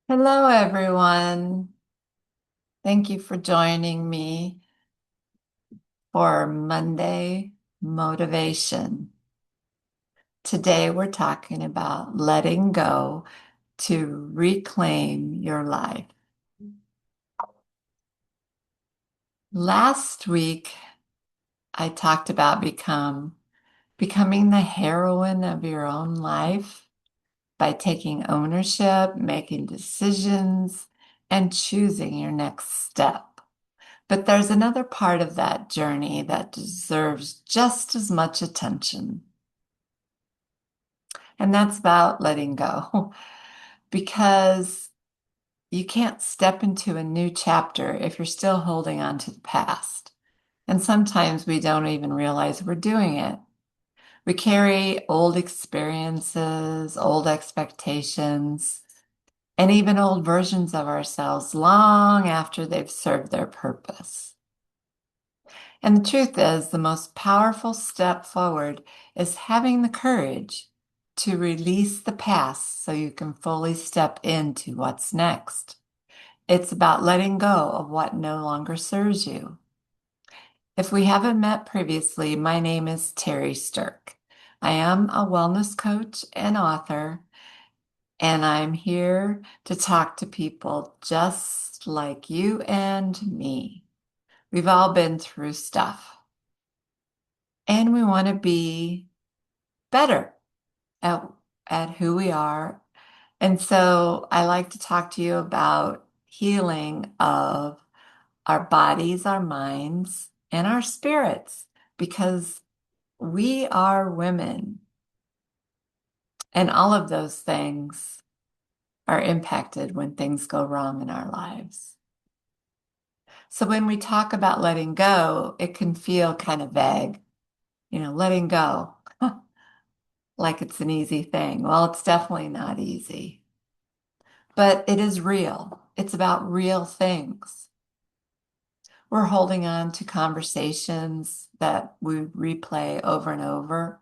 Hello, everyone. Thank you for joining me for Monday Motivation. Today, we're talking about letting go to reclaim your life. Last week, I talked about becoming the heroine of your own life by taking ownership, making decisions, and choosing your next step. But there's another part of that journey that deserves just as much attention, and that's about letting go. Because you can't step into a new chapter if you're still holding on to the past. And sometimes we don't even realize we're doing it. We carry old experiences, old expectations, and even old versions of ourselves long after they've served their purpose. And the truth is, the most powerful step forward is having the courage to release the past so you can fully step into what's next. It's about letting go of what no longer serves you. If we haven't met previously, my name is Terri Sterk. I am a wellness coach and author, and I'm here to talk to people just like you and me. We've all been through stuff, and we want to be better at, at who we are. And so I like to talk to you about healing of our bodies, our minds, and our spirits, because we are women, and all of those things are impacted when things go wrong in our lives. So when we talk about letting go, it can feel kind of vague, letting go, like it's an easy thing. Well, it's definitely not easy. But it is real. It's about real things. We're holding on to conversations that we replay over and over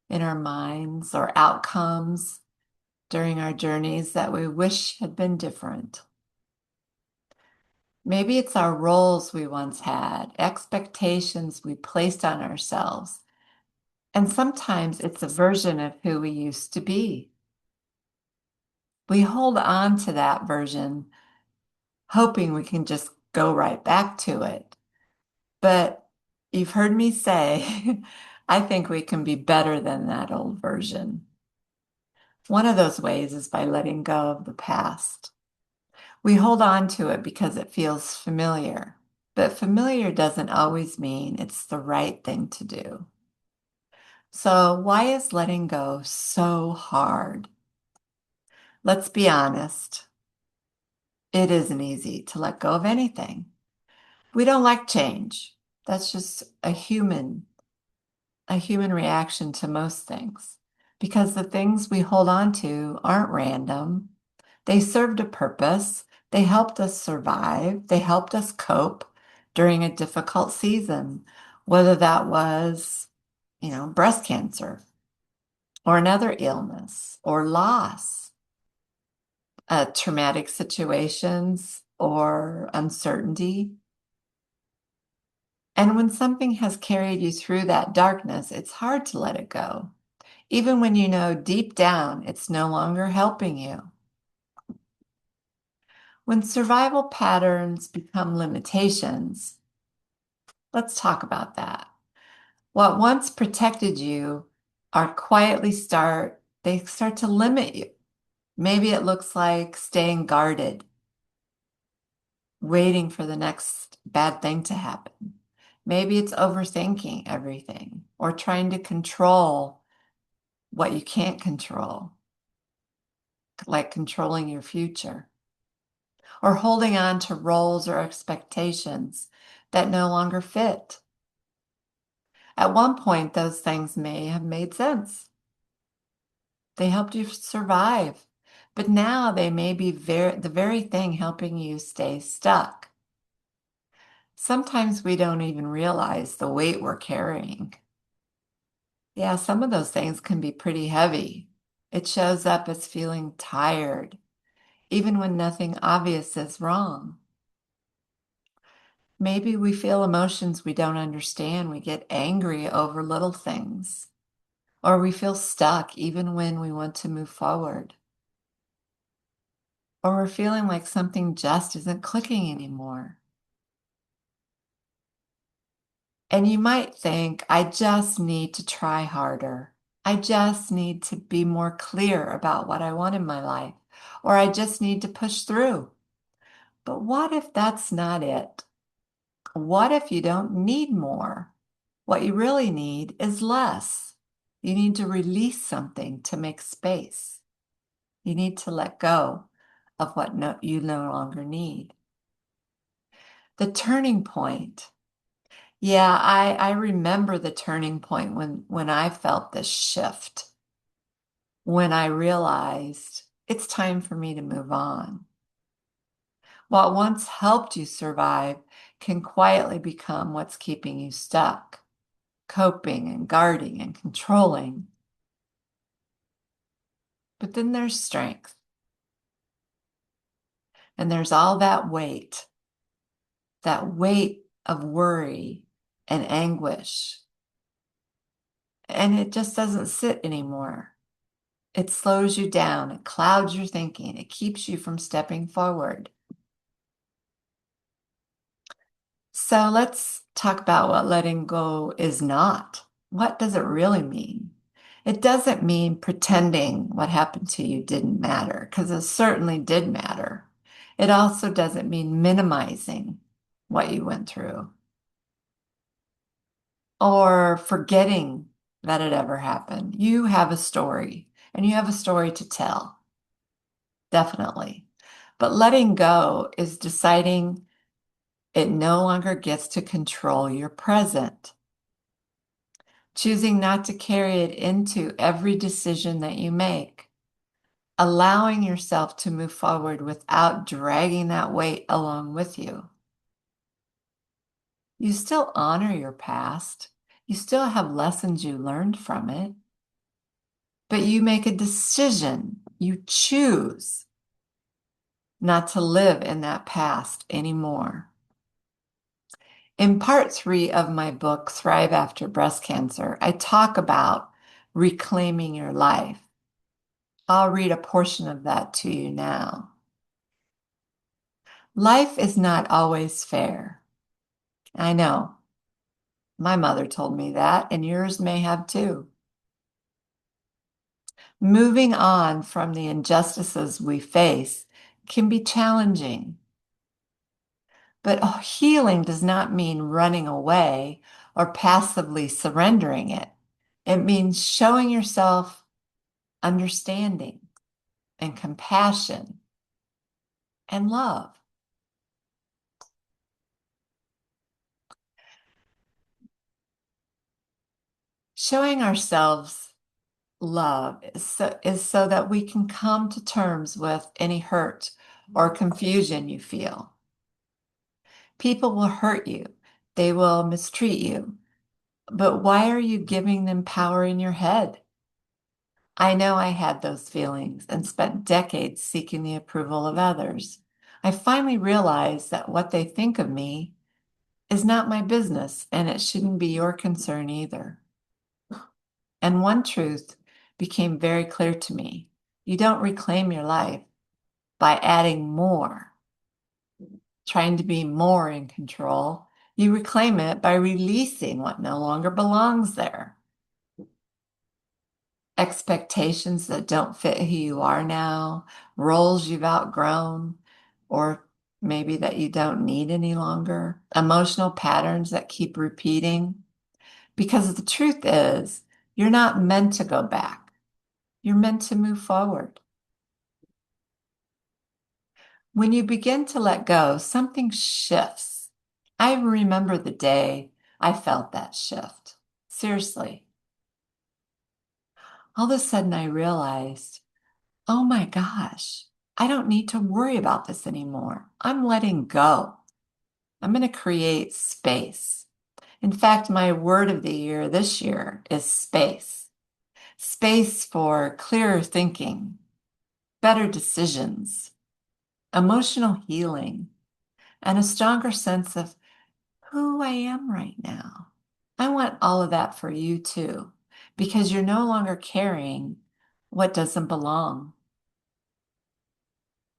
in our minds, or outcomes during our journeys that we wish had been different. Maybe it's our roles we once had, expectations we placed on ourselves, and sometimes it's a version of who we used to be. We hold on to that version hoping we can just go right back to it. But you've heard me say, I think we can be better than that old version. One of those ways is by letting go of the past. We hold on to it because it feels familiar, but familiar doesn't always mean it's the right thing to do. So, why is letting go so hard? Let's be honest, it isn't easy to let go of anything. We don't like change. That's just a human reaction to most things, because the things we hold on to aren't random. They served a purpose. They helped us survive. They helped us cope during a difficult season, whether that was, breast cancer or another illness or loss, traumatic situations or uncertainty. And when something has carried you through that darkness, it's hard to let it go, even when you know deep down it's no longer helping you. When survival patterns become limitations, let's talk about that. What once protected you they start to limit you. Maybe it looks like staying guarded, waiting for the next bad thing to happen. Maybe it's overthinking everything or trying to control what you can't control, like controlling your future, or holding on to roles or expectations that no longer fit. At one point, those things may have made sense. They helped you survive, but now they may be the very thing helping you stay stuck. Sometimes we don't even realize the weight we're carrying. Yeah, some of those things can be pretty heavy. It shows up as feeling tired, even when nothing obvious is wrong. Maybe we feel emotions we don't understand. We get angry over little things, or we feel stuck even when we want to move forward, or we're feeling like something just isn't clicking anymore. And you might think, I just need to try harder. I just need to be more clear about what I want in my life, or I just need to push through. But what if that's not it? What if you don't need more? What you really need is less. You need to release something to make space. You need to let go of what you no longer need. The turning point. Yeah, I remember the turning point when I felt this shift, when I realized it's time for me to move on. What once helped you survive can quietly become what's keeping you stuck, coping and guarding and controlling. But then there's strength, and there's all that weight of worry and anguish, and it just doesn't sit anymore. It slows you down, it clouds your thinking, it keeps you from stepping forward. So let's talk about what letting go is not. What does it really mean? It doesn't mean pretending what happened to you didn't matter, because it certainly did matter. It also doesn't mean minimizing what you went through or forgetting that it ever happened. You have a story and you have a story to tell, definitely. But letting go is deciding it no longer gets to control your present, choosing not to carry it into every decision that you make, allowing yourself to move forward without dragging that weight along with you. You still honor your past. You still have lessons you learned from it, but you make a decision. You choose not to live in that past anymore. In part 3 of my book, Thrive After Breast Cancer, I talk about reclaiming your life. I'll read a portion of that to you now. Life is not always fair. I know. My mother told me that, and yours may have too. Moving on from the injustices we face can be challenging, but healing does not mean running away or passively surrendering it. It means showing yourself understanding and compassion and love. Showing ourselves love is so that we can come to terms with any hurt or confusion you feel. People will hurt you, they will mistreat you, but why are you giving them power in your head? I know I had those feelings and spent decades seeking the approval of others. I finally realized that what they think of me is not my business, and it shouldn't be your concern either. And one truth became very clear to me. You don't reclaim your life by adding more, trying to be more in control. You reclaim it by releasing what no longer belongs there. Expectations that don't fit who you are now, roles you've outgrown, or maybe that you don't need any longer, emotional patterns that keep repeating. Because the truth is, you're not meant to go back. You're meant to move forward. When you begin to let go, something shifts. I remember the day I felt that shift. Seriously. All of a sudden, I realized, oh my gosh, I don't need to worry about this anymore. I'm letting go. I'm going to create space. In fact, my word of the year this year is space. Space for clearer thinking, better decisions, emotional healing, and a stronger sense of who I am right now. I want all of that for you too, because you're no longer carrying what doesn't belong.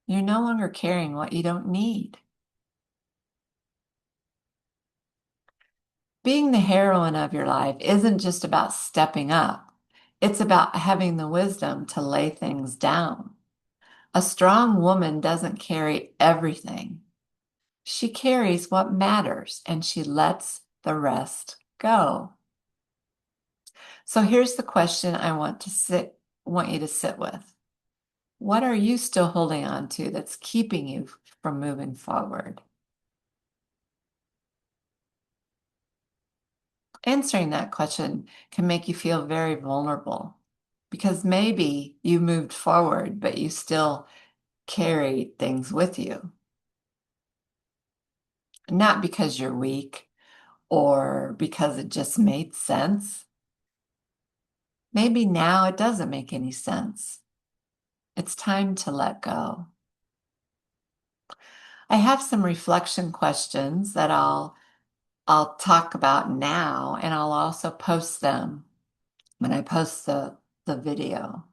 You're no longer carrying what you don't need. Being the heroine of your life isn't just about stepping up. It's about having the wisdom to lay things down. A strong woman doesn't carry everything. She carries what matters and she lets the rest go. So here's the question I want you to sit with. What are you still holding on to that's keeping you from moving forward? Answering that question can make you feel very vulnerable because maybe you moved forward, but you still carry things with you. Not because you're weak or because it just made sense. Maybe now it doesn't make any sense. It's time to let go. I have some reflection questions that I'll talk about now, and I'll also post them when I post the video.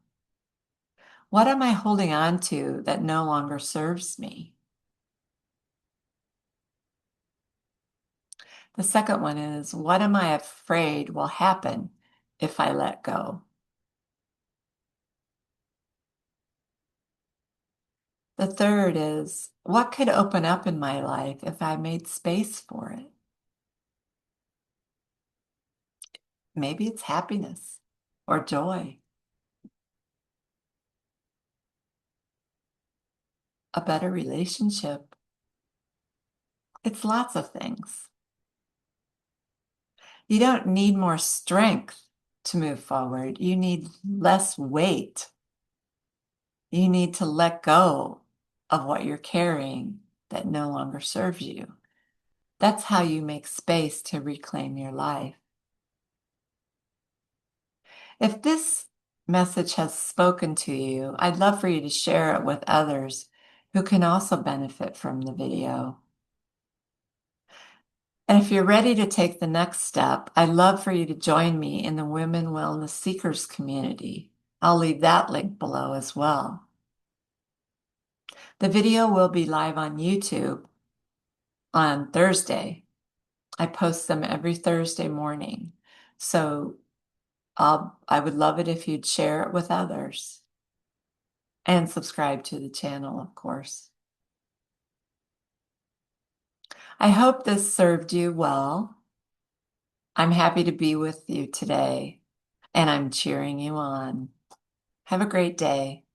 What am I holding on to that no longer serves me? The second one is, what am I afraid will happen if I let go? The third is, what could open up in my life if I made space for it? Maybe it's happiness or joy, a better relationship. It's lots of things. You don't need more strength to move forward. You need less weight. You need to let go of what you're carrying that no longer serves you. That's how you make space to reclaim your life. If this message has spoken to you, I'd love for you to share it with others who can also benefit from the video. And if you're ready to take the next step, I'd love for you to join me in the Women Wellness Seekers community. I'll leave that link below as well. The video will be live on YouTube on Thursday. I post them every Thursday morning. So I would love it if you'd share it with others and subscribe to the channel, of course. I hope this served you well. I'm happy to be with you today, and I'm cheering you on. Have a great day.